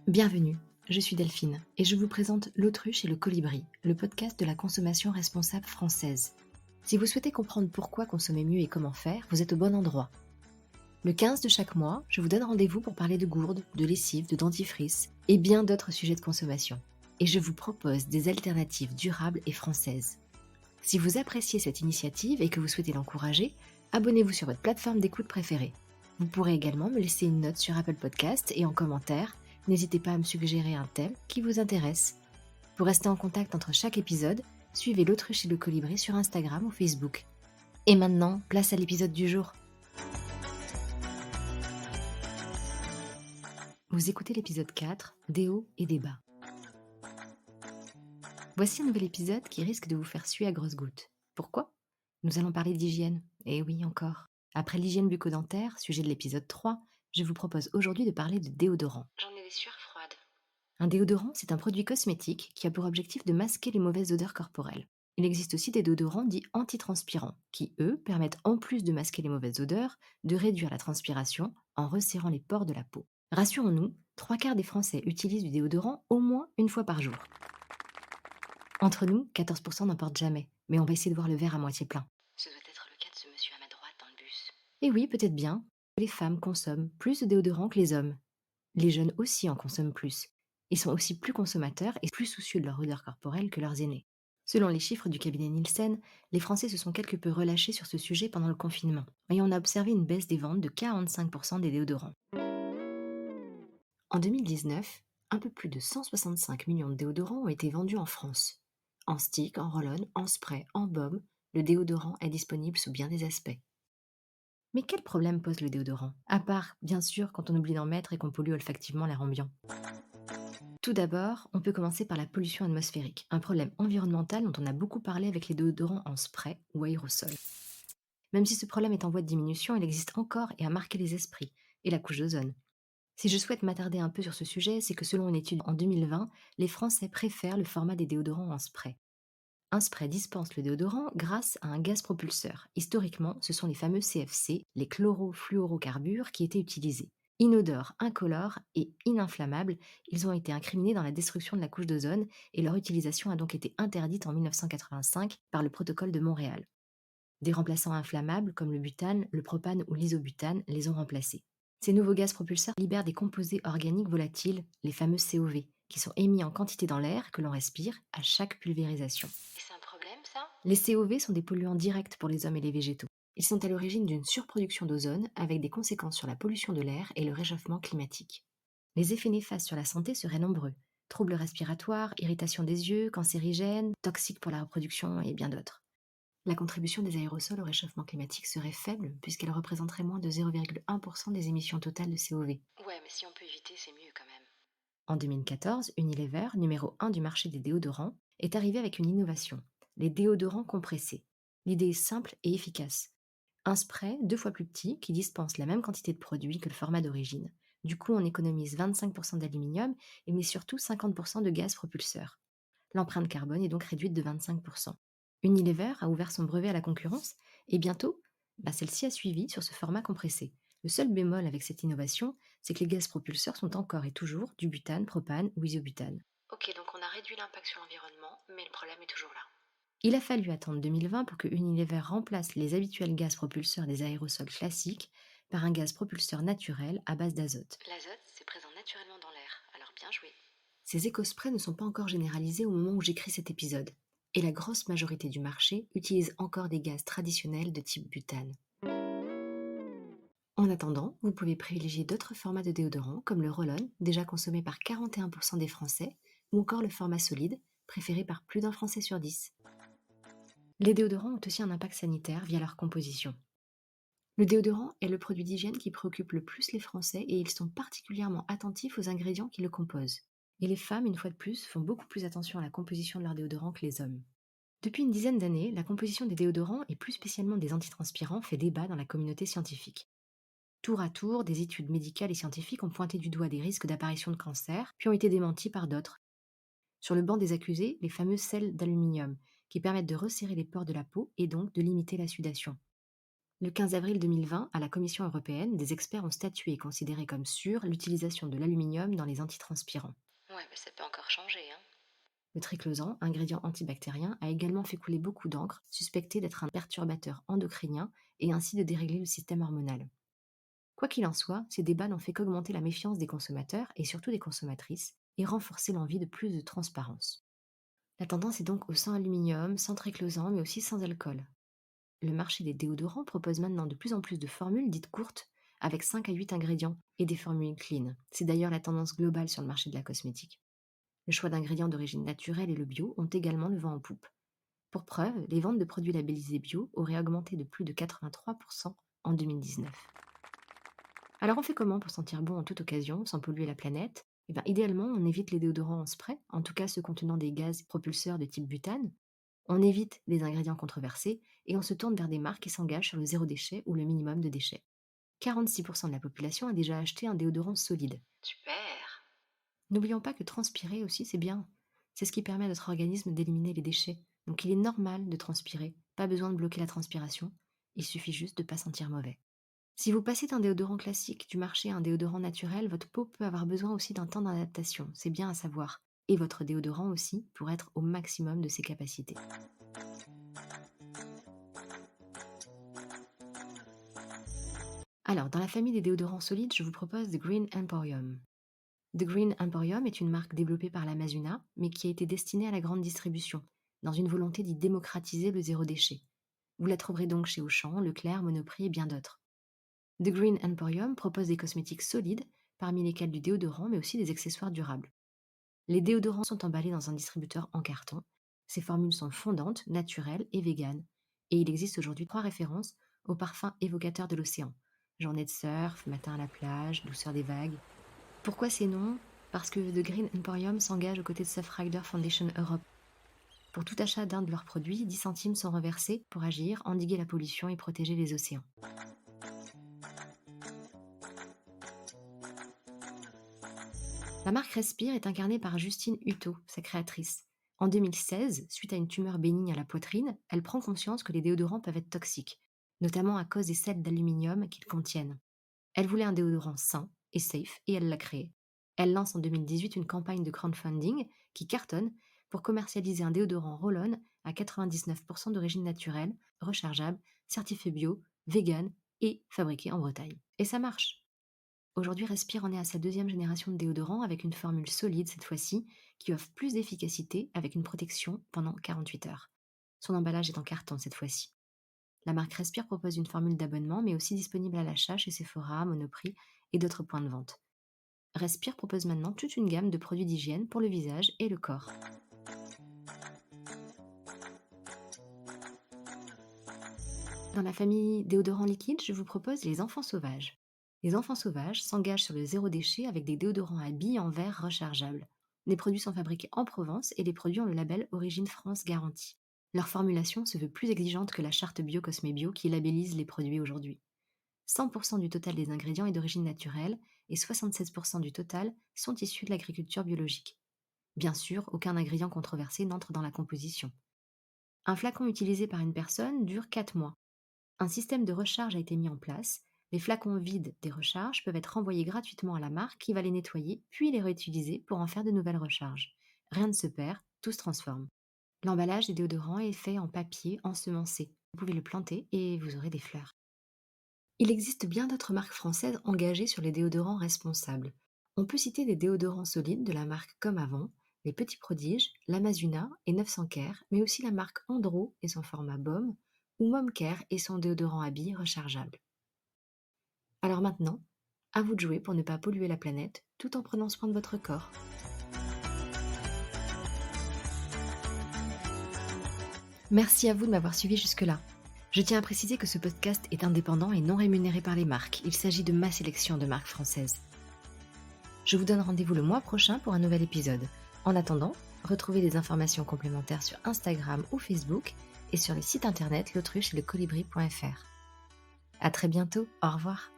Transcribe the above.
Bienvenue, je suis Delphine et je vous présente L'autruche et le colibri, le podcast de la consommation responsable française. Si vous souhaitez comprendre pourquoi consommer mieux et comment faire, vous êtes au bon endroit. Le 15 de chaque mois, je vous donne rendez-vous pour parler de gourdes, de lessive, de dentifrice et bien d'autres sujets de consommation. Et je vous propose des alternatives durables et françaises. Si vous appréciez cette initiative et que vous souhaitez l'encourager, abonnez-vous sur votre plateforme d'écoute préférée. Vous pourrez également me laisser une note sur Apple Podcast et en commentaire, n'hésitez pas à me suggérer un thème qui vous intéresse. Pour rester en contact entre chaque épisode, suivez L'autruche et le colibri sur Instagram ou Facebook. Et maintenant, place à l'épisode du jour. Vous écoutez l'épisode 4, des hauts et des bas. Voici un nouvel épisode qui risque de vous faire suer à grosses gouttes. Pourquoi ? Nous allons parler d'hygiène. Et oui, encore. Après l'hygiène bucco-dentaire, sujet de l'épisode 3, je vous propose aujourd'hui de parler de déodorant. J'en ai des sueurs froides. Un déodorant, c'est un produit cosmétique qui a pour objectif de masquer les mauvaises odeurs corporelles. Il existe aussi des déodorants dits antitranspirants, qui, eux, permettent en plus de masquer les mauvaises odeurs, de réduire la transpiration en resserrant les pores de la peau. Rassurons-nous, 3/4 des Français utilisent du déodorant au moins une fois par jour. Entre nous, 14% n'en portent jamais, mais on va essayer de voir le verre à moitié plein. Ce doit être le cas de ce monsieur à ma droite dans le bus. Et oui, peut-être bien, les femmes consomment plus de déodorant que les hommes. Les jeunes aussi en consomment plus. Ils sont aussi plus consommateurs et plus soucieux de leur odeur corporelle que leurs aînés. Selon les chiffres du cabinet Nielsen, les Français se sont quelque peu relâchés sur ce sujet pendant le confinement, et on a observé une baisse des ventes de 45% des déodorants. En 2019, un peu plus de 165 millions de déodorants ont été vendus en France. En stick, en roll-on, en spray, en baume, le déodorant est disponible sous bien des aspects. Mais quel problème pose le déodorant ? À part, bien sûr, quand on oublie d'en mettre et qu'on pollue olfactivement l'air ambiant. Tout d'abord, on peut commencer par la pollution atmosphérique, un problème environnemental dont on a beaucoup parlé avec les déodorants en spray ou aérosol. Même si ce problème est en voie de diminution, il existe encore et a marqué les esprits, et la couche d'ozone. Si je souhaite m'attarder un peu sur ce sujet, c'est que selon une étude en 2020, les Français préfèrent le format des déodorants en spray. Un spray dispense le déodorant grâce à un gaz propulseur. Historiquement, ce sont les fameux CFC, les chlorofluorocarbures, qui étaient utilisés. Inodores, incolores et ininflammables, ils ont été incriminés dans la destruction de la couche d'ozone et leur utilisation a donc été interdite en 1985 par le protocole de Montréal. Des remplaçants inflammables comme le butane, le propane ou l'isobutane les ont remplacés. Ces nouveaux gaz propulseurs libèrent des composés organiques volatiles, les fameux COV, qui sont émis en quantité dans l'air que l'on respire à chaque pulvérisation. Et c'est un problème, ça ? Les COV sont des polluants directs pour les hommes et les végétaux. Ils sont à l'origine d'une surproduction d'ozone avec des conséquences sur la pollution de l'air et le réchauffement climatique. Les effets néfastes sur la santé seraient nombreux. Troubles respiratoires, irritation des yeux, cancérigènes, toxiques pour la reproduction et bien d'autres. La contribution des aérosols au réchauffement climatique serait faible puisqu'elle représenterait moins de 0,1% des émissions totales de COV. Ouais, mais si on peut éviter, c'est mieux quand même. En 2014, Unilever, numéro 1 du marché des déodorants, est arrivé avec une innovation, les déodorants compressés. L'idée est simple et efficace. Un spray 2 fois plus petit qui dispense la même quantité de produit que le format d'origine. Du coup, on économise 25% d'aluminium et mais surtout 50% de gaz propulseur. L'empreinte carbone est donc réduite de 25%. Unilever a ouvert son brevet à la concurrence et bientôt, celle-ci a suivi sur ce format compressé. Le seul bémol avec cette innovation, c'est que les gaz propulseurs sont encore et toujours du butane, propane ou isobutane. Ok, donc on a réduit l'impact sur l'environnement, mais le problème est toujours là. Il a fallu attendre 2020 pour que Unilever remplace les habituels gaz propulseurs des aérosols classiques par un gaz propulseur naturel à base d'azote. L'azote, c'est présent naturellement dans l'air, alors bien joué. Ces écosprays ne sont pas encore généralisés au moment où j'écris cet épisode, et la grosse majorité du marché utilise encore des gaz traditionnels de type butane. En attendant, vous pouvez privilégier d'autres formats de déodorants comme le roll-on, déjà consommé par 41% des Français, ou encore le format solide, préféré par plus d'un Français sur 10. Les déodorants ont aussi un impact sanitaire via leur composition. Le déodorant est le produit d'hygiène qui préoccupe le plus les Français et ils sont particulièrement attentifs aux ingrédients qui le composent. Et les femmes, une fois de plus, font beaucoup plus attention à la composition de leur déodorant que les hommes. Depuis une dizaine d'années, la composition des déodorants et plus spécialement des antitranspirants fait débat dans la communauté scientifique. Tour à tour, des études médicales et scientifiques ont pointé du doigt des risques d'apparition de cancer, puis ont été démentis par d'autres. Sur le banc des accusés, les fameuses sels d'aluminium, qui permettent de resserrer les pores de la peau et donc de limiter la sudation. Le 15 avril 2020, à la Commission européenne, des experts ont statué et considéré comme sûre l'utilisation de l'aluminium dans les antitranspirants. Ouais, mais ça peut encore changer, hein. Le triclosan, ingrédient antibactérien, a également fait couler beaucoup d'encre, suspecté d'être un perturbateur endocrinien et ainsi de dérégler le système hormonal. Quoi qu'il en soit, ces débats n'ont fait qu'augmenter la méfiance des consommateurs et surtout des consommatrices et renforcer l'envie de plus de transparence. La tendance est donc au sans aluminium, sans triclosan, mais aussi sans alcool. Le marché des déodorants propose maintenant de plus en plus de formules dites courtes, avec 5 à 8 ingrédients et des formules clean. C'est d'ailleurs la tendance globale sur le marché de la cosmétique. Le choix d'ingrédients d'origine naturelle et le bio ont également le vent en poupe. Pour preuve, les ventes de produits labellisés bio auraient augmenté de plus de 83% en 2019. Alors on fait comment pour sentir bon en toute occasion, sans polluer la planète? Eh bien, idéalement, on évite les déodorants en spray, en tout cas ceux contenant des gaz propulseurs de type butane. On évite les ingrédients controversés et on se tourne vers des marques qui s'engagent sur le zéro déchet ou le minimum de déchets. 46% de la population a déjà acheté un déodorant solide. Super. N'oublions pas que transpirer aussi, c'est bien. C'est ce qui permet à notre organisme d'éliminer les déchets. Donc il est normal de transpirer. Pas besoin de bloquer la transpiration. Il suffit juste de ne pas sentir mauvais. Si vous passez d'un déodorant classique du marché à un déodorant naturel, votre peau peut avoir besoin aussi d'un temps d'adaptation. C'est bien à savoir. Et votre déodorant aussi pour être au maximum de ses capacités. Alors, dans la famille des déodorants solides, je vous propose The Green Emporium. The Green Emporium est une marque développée par l'Amazona, mais qui a été destinée à la grande distribution, dans une volonté d'y démocratiser le zéro déchet. Vous la trouverez donc chez Auchan, Leclerc, Monoprix et bien d'autres. The Green Emporium propose des cosmétiques solides, parmi lesquels du déodorant, mais aussi des accessoires durables. Les déodorants sont emballés dans un distributeur en carton. Ces formules sont fondantes, naturelles et véganes. Et il existe aujourd'hui 3 références aux parfums évocateurs de l'océan. Journée de surf, matin à la plage, douceur des vagues. Pourquoi ces noms? Parce que The Green Emporium s'engage aux côtés de Surfrider Foundation Europe. Pour tout achat d'un de leurs produits, 10 centimes sont reversés pour agir, endiguer la pollution et protéger les océans. La marque Respire est incarnée par Justine Hutto, sa créatrice. En 2016, suite à une tumeur bénigne à la poitrine, elle prend conscience que les déodorants peuvent être toxiques, notamment à cause des sels d'aluminium qu'ils contiennent. Elle voulait un déodorant sain et safe et elle l'a créé. Elle lance en 2018 une campagne de crowdfunding qui cartonne pour commercialiser un déodorant roll-on à 99% d'origine naturelle, rechargeable, certifié bio, vegan et fabriqué en Bretagne. Et ça marche. Aujourd'hui, Respire en est à sa 2e génération de déodorant avec une formule solide cette fois-ci qui offre plus d'efficacité avec une protection pendant 48 heures. Son emballage est en carton cette fois-ci. La marque Respire propose une formule d'abonnement mais aussi disponible à l'achat chez Sephora, Monoprix et d'autres points de vente. Respire propose maintenant toute une gamme de produits d'hygiène pour le visage et le corps. Dans la famille déodorants liquides, je vous propose les enfants sauvages. Les enfants sauvages s'engagent sur le zéro déchet avec des déodorants à billes en verre rechargeables. Les produits sont fabriqués en Provence et les produits ont le label Origine France Garantie. Leur formulation se veut plus exigeante que la charte Bio qui labellise les produits aujourd'hui. 100% du total des ingrédients est d'origine naturelle et 76% du total sont issus de l'agriculture biologique. Bien sûr, aucun ingrédient controversé n'entre dans la composition. Un flacon utilisé par une personne dure 4 mois. Un système de recharge a été mis en place. Les flacons vides des recharges peuvent être renvoyés gratuitement à la marque qui va les nettoyer puis les réutiliser pour en faire de nouvelles recharges. Rien ne se perd, tout se transforme. L'emballage des déodorants est fait en papier ensemencé. Vous pouvez le planter et vous aurez des fleurs. Il existe bien d'autres marques françaises engagées sur les déodorants responsables. On peut citer des déodorants solides de la marque Comme Avant, les Petits Prodiges, l'Amazona et 900 Care, mais aussi la marque Andro et son format baume, ou Momcare et son déodorant à billes rechargeable. Alors maintenant, à vous de jouer pour ne pas polluer la planète tout en prenant soin de votre corps. Merci à vous de m'avoir suivi jusque-là. Je tiens à préciser que ce podcast est indépendant et non rémunéré par les marques. Il s'agit de ma sélection de marques françaises. Je vous donne rendez-vous le mois prochain pour un nouvel épisode. En attendant, retrouvez des informations complémentaires sur Instagram ou Facebook et sur les sites internet l'autruche et le colibri.fr. À très bientôt, au revoir.